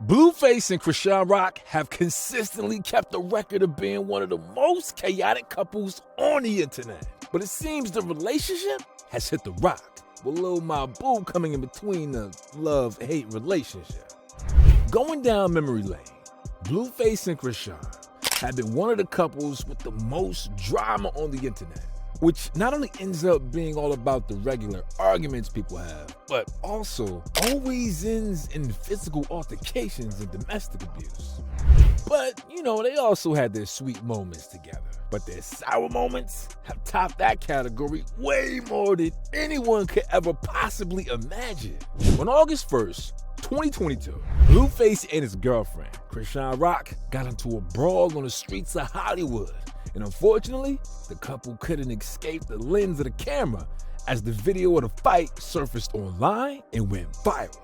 Blueface and Chrisean Rock have consistently kept the record of being one of the most chaotic couples on the internet. But it seems the relationship has hit the rock, with Lil Mabu coming in between the love-hate relationship. Going down memory lane, Blueface and Chrisean have been one of the couples with the most drama on the internet, which not only ends up being all about the regular arguments people have, but also always ends in physical altercations and domestic abuse. But, they also had their sweet moments together. But their sour moments have topped that category way more than anyone could ever possibly imagine. On August 1st, 2022, Blueface and his girlfriend, Chrisean Rock, got into a brawl on the streets of Hollywood. And unfortunately, the couple couldn't escape the lens of the camera as the video of the fight surfaced online and went viral.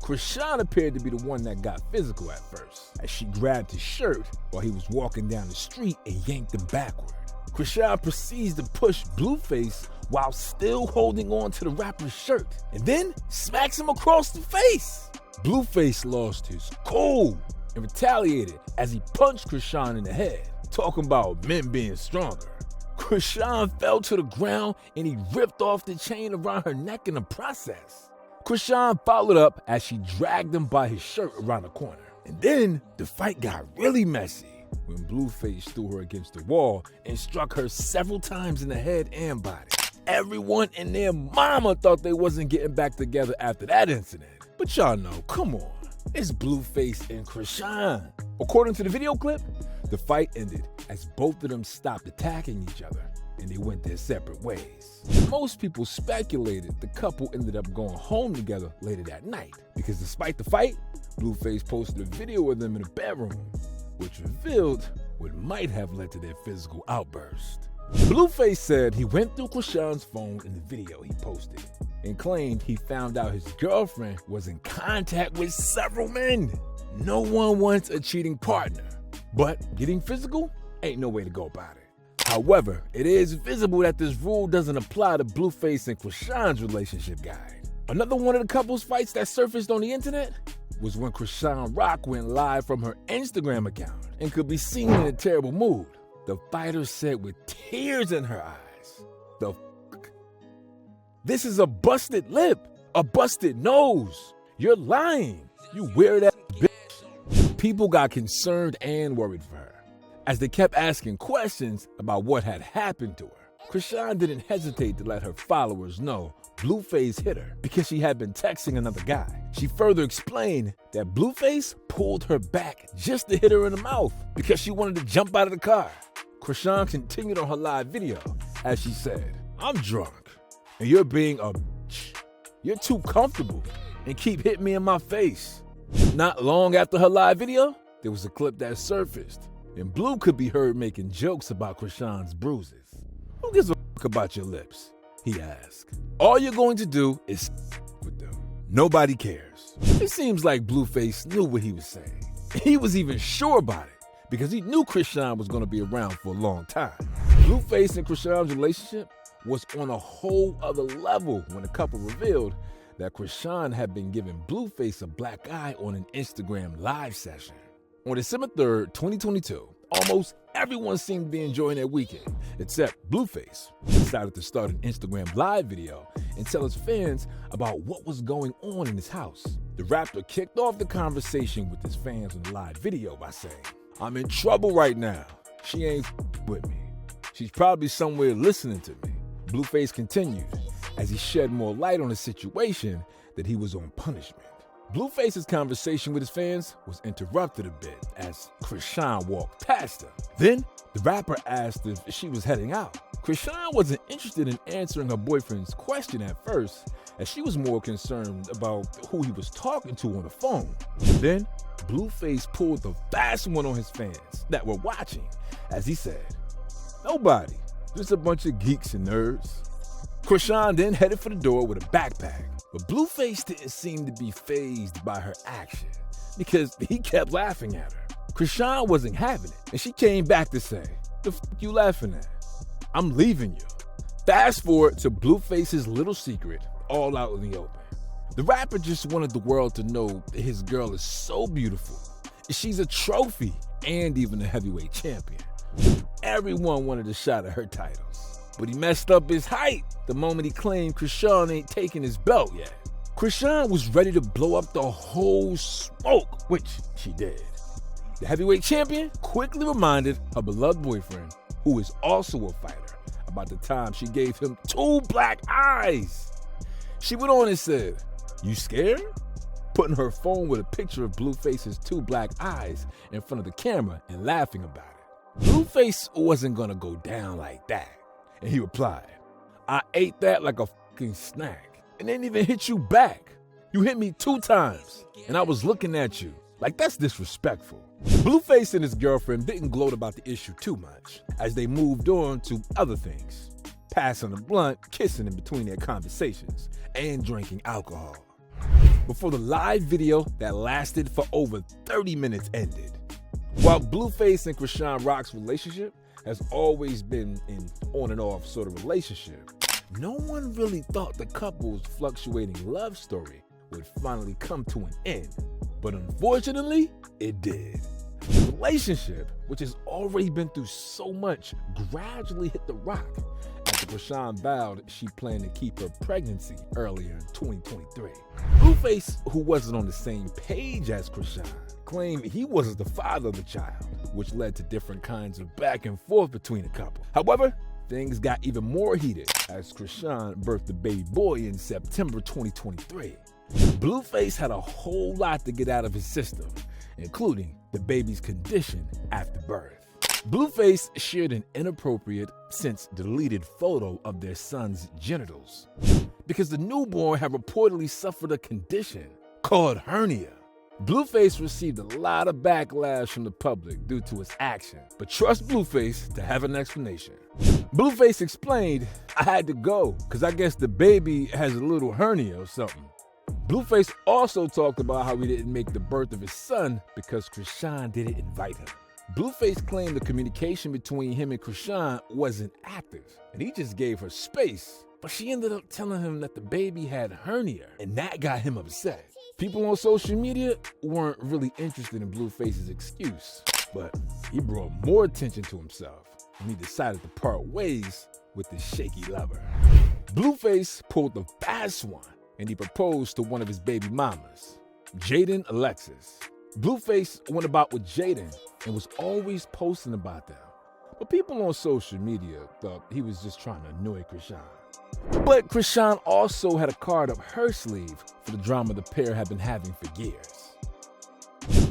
Chrisean appeared to be the one that got physical at first, as she grabbed his shirt while he was walking down the street and yanked him backward. Chrisean proceeds to push Blueface while still holding on to the rapper's shirt, and then smacks him across the face. Blueface lost his cool and retaliated as he punched Chrisean in the head. Talking about men being stronger. Chrisean fell to the ground and he ripped off the chain around her neck in the process. Chrisean followed up as she dragged him by his shirt around the corner. And then the fight got really messy when Blueface threw her against the wall and struck her several times in the head and body. Everyone and their mama thought they wasn't getting back together after that incident. But y'all know, come on, it's Blueface and Chrisean. According to the video clip, the fight ended as both of them stopped attacking each other and they went their separate ways. Most people speculated the couple ended up going home together later that night because despite the fight, Blueface posted a video of them in the bedroom, which revealed what might have led to their physical outburst. Blueface said he went through Chrisean's phone in the video he posted and claimed he found out his girlfriend was in contact with several men. No one wants a cheating partner. But getting physical ain't no way to go about it. However, it is visible that this rule doesn't apply to Blueface and Chrisean's relationship guide. Another one of the couple's fights that surfaced on the internet was when Chrisean Rock went live from her Instagram account and could be seen in a terrible mood. The fighter said with tears in her eyes, "The fuck? This is a busted lip, a busted nose. You're lying, you weird ass bitch." People got concerned and worried for her, as they kept asking questions about what had happened to her. Chrisean didn't hesitate to let her followers know Blueface hit her because she had been texting another guy. She further explained that Blueface pulled her back just to hit her in the mouth because she wanted to jump out of the car. Chrisean continued on her live video as she said, "I'm drunk and you're being a bitch. You're too comfortable and keep hitting me in my face." Not long after her live video, there was a clip that surfaced, and Blue could be heard making jokes about Chrisean's bruises. "Who gives a fuck about your lips?" he asked. "All you're going to do is with them. Nobody cares." It seems like Blueface knew what he was saying. He was even sure about it because he knew Chrisean was going to be around for a long time. Blueface and Chrisean's relationship was on a whole other level when the couple revealed that Chrisean had been giving Blueface a black eye on an Instagram live session. On December 3rd, 2022, almost everyone seemed to be enjoying their weekend, except Blueface decided to start an Instagram live video and tell his fans about what was going on in his house. The rapper kicked off the conversation with his fans on the live video by saying, "I'm in trouble right now. She ain't with me. She's probably somewhere listening to me." Blueface continued as he shed more light on the situation that he was on punishment. Blueface's conversation with his fans was interrupted a bit as Chrisean walked past him. Then the rapper asked if she was heading out. Chrisean wasn't interested in answering her boyfriend's question at first, as she was more concerned about who he was talking to on the phone. Then Blueface pulled the fast one on his fans that were watching as he said, "Nobody, just a bunch of geeks and nerds." Chrisean then headed for the door with a backpack, but Blueface didn't seem to be fazed by her action because he kept laughing at her. Chrisean wasn't having it, and she came back to say, "The f you laughing at? I'm leaving you." Fast forward to Blueface's little secret all out in the open. The rapper just wanted the world to know that his girl is so beautiful. She's a trophy and even a heavyweight champion. Everyone wanted a shot at her titles. But he messed up his height the moment he claimed Krishan ain't taking his belt yet. Krishan was ready to blow up the whole smoke, which she did. The heavyweight champion quickly reminded her beloved boyfriend, who is also a fighter, about the time she gave him 2 black eyes. She went on and said, "You scared?" Putting her phone with a picture of Blueface's 2 black eyes in front of the camera and laughing about it. Blueface wasn't gonna go down like that. And he replied, "I ate that like a fucking snack and didn't even hit you back. You hit me 2 times and I was looking at you. Like, that's disrespectful." Blueface and his girlfriend didn't gloat about the issue too much as they moved on to other things, passing the blunt, kissing in between their conversations, and drinking alcohol. Before the live video that lasted for over 30 minutes ended. While Blueface and Krishan Rock's relationship has always been an on and off sort of relationship, no one really thought the couple's fluctuating love story would finally come to an end. But unfortunately, it did. The relationship, which has already been through so much, gradually hit the rock after Krishan vowed she planned to keep her pregnancy earlier in 2023. Blueface, who wasn't on the same page as Krishan, claimed he wasn't the father of the child, which led to different kinds of back and forth between the couple. However, things got even more heated as Krishan birthed the baby boy in September 2023. Blueface had a whole lot to get out of his system, including the baby's condition after birth. Blueface shared an inappropriate, since deleted photo of their son's genitals because the newborn had reportedly suffered a condition called hernia. Blueface received a lot of backlash from the public due to his action, but trust Blueface to have an explanation. Blueface explained, "I had to go because I guess the baby has a little hernia or something." Blueface also talked about how he didn't make the birth of his son because Krishan didn't invite him. Blueface claimed the communication between him and Krishan wasn't active, and he just gave her space. But she ended up telling him that the baby had hernia, and that got him upset. People on social media weren't really interested in Blueface's excuse, but he brought more attention to himself, and he decided to part ways with his shaky lover. Blueface pulled the fast one, and he proposed to one of his baby mamas, Jaden Alexis. Blueface went about with Jaden and was always posting about them, but people on social media thought he was just trying to annoy Krishan. But Krishan also had a card up her sleeve for the drama the pair had been having for years.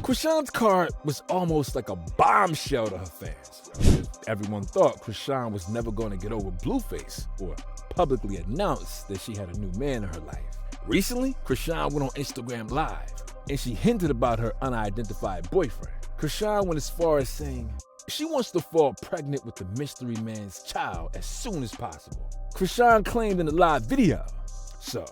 Krishan's card was almost like a bombshell to her fans, because everyone thought Krishan was never going to get over Blueface or publicly announce that she had a new man in her life. Recently, Krishan went on Instagram Live, and she hinted about her unidentified boyfriend. Krishan went as far as saying she wants to fall pregnant with the mystery man's child as soon as possible. Krishan claimed in the live video, "So,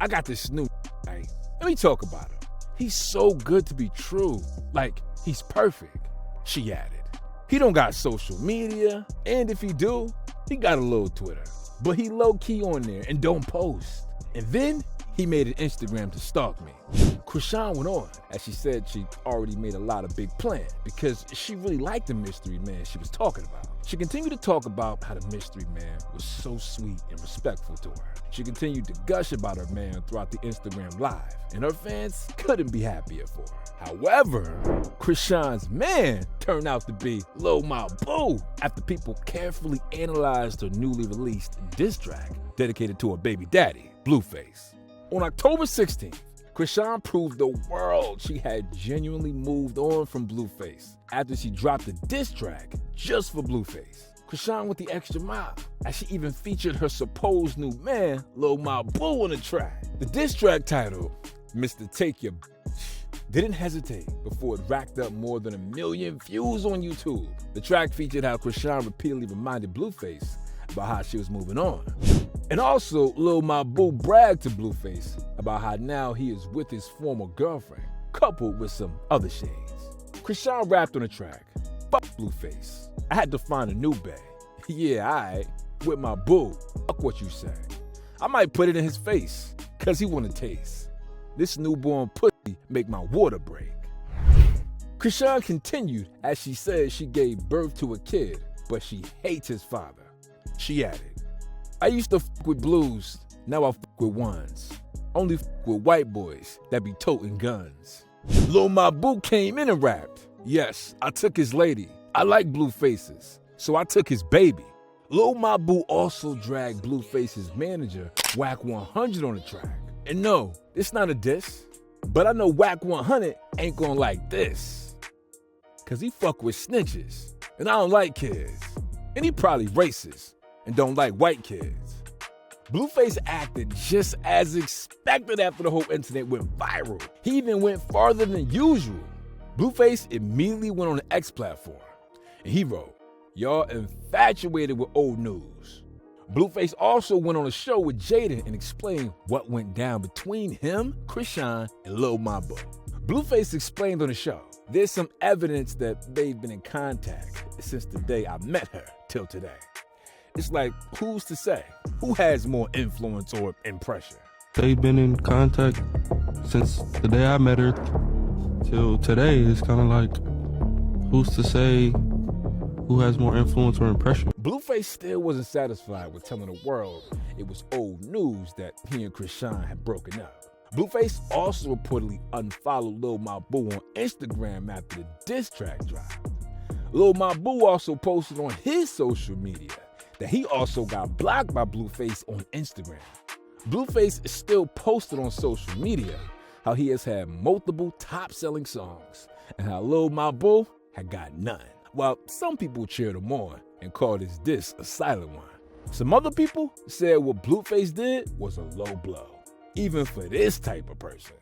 I got this new right? Let me talk about him. He's so good to be true. Like, he's perfect," she added. "He don't got social media, and if he do, he got a little Twitter. But he low-key on there and don't post. And then he made an Instagram to stalk me." Krishan went on, as she said she already made a lot of big plans because she really liked the mystery man she was talking about. She continued to talk about how the mystery man was so sweet and respectful to her. She continued to gush about her man throughout the Instagram Live, and her fans couldn't be happier for her. However, Krishan's man turned out to be Lil Mabu after people carefully analyzed her newly released diss track dedicated to her baby daddy, Blueface. On October 16th, Krishan proved the world she had genuinely moved on from Blueface after she dropped a diss track just for Blueface. Krishan went the extra mile, as she even featured her supposed new man, Lil Mabu, on the track. The diss track titled, "Mr. Take Your didn't hesitate before it racked up more than 1 million views on YouTube. The track featured how Krishan repeatedly reminded Blueface about how she was moving on. And also, Lil Mabu bragged to Blueface about how now he is with his former girlfriend, coupled with some other shades. Krishan rapped on the track, "Fuck Blueface. I had to find a new bae. Yeah, alright, with my boo. Fuck what you say. I might put it in his face, cause he wanna taste. This newborn pussy make my water break. Chrisean continued as she said she gave birth to a kid, but she hates his father. She added, I used to fuck with blues, now I fuck with ones. Only fuck with white boys that be toting guns. Lil Mabu came in and rapped, yes, I took his lady. I like Bluefaces, so I took his baby. Lil Mabu also dragged Blueface's manager, Wack 100, on the track. And no, it's not a diss, but I know Wack 100 ain't gonna like this. Cause he fuck with snitches, and I don't like kids. And he probably racist, and don't like white kids. Blueface acted just as expected after the whole incident went viral. He even went farther than usual. Blueface immediately went on the X platform, and he wrote, y'all infatuated with old news. Blueface also went on a show with Jaden and explained what went down between him, Chrisean, and Lil Mabu. Blueface explained on the show, there's some evidence that they've been in contact since the day I met her till today. It's like, who's to say? Who has more influence or impression? They've been in contact since the day I met her till today. It's kind of like, who's to say who has more influence or impression? Blueface still wasn't satisfied with telling the world it was old news that he and Chrisean had broken up. Blueface also reportedly unfollowed Lil Mabu on Instagram after the diss track dropped. Lil Mabu also posted on his social media that he also got blocked by Blueface on Instagram. Blueface is still posted on social media how he has had multiple top-selling songs and how Lil Mabu had got none, while some people cheered him on and called his diss a silent one. Some other people said what Blueface did was a low blow, even for this type of person.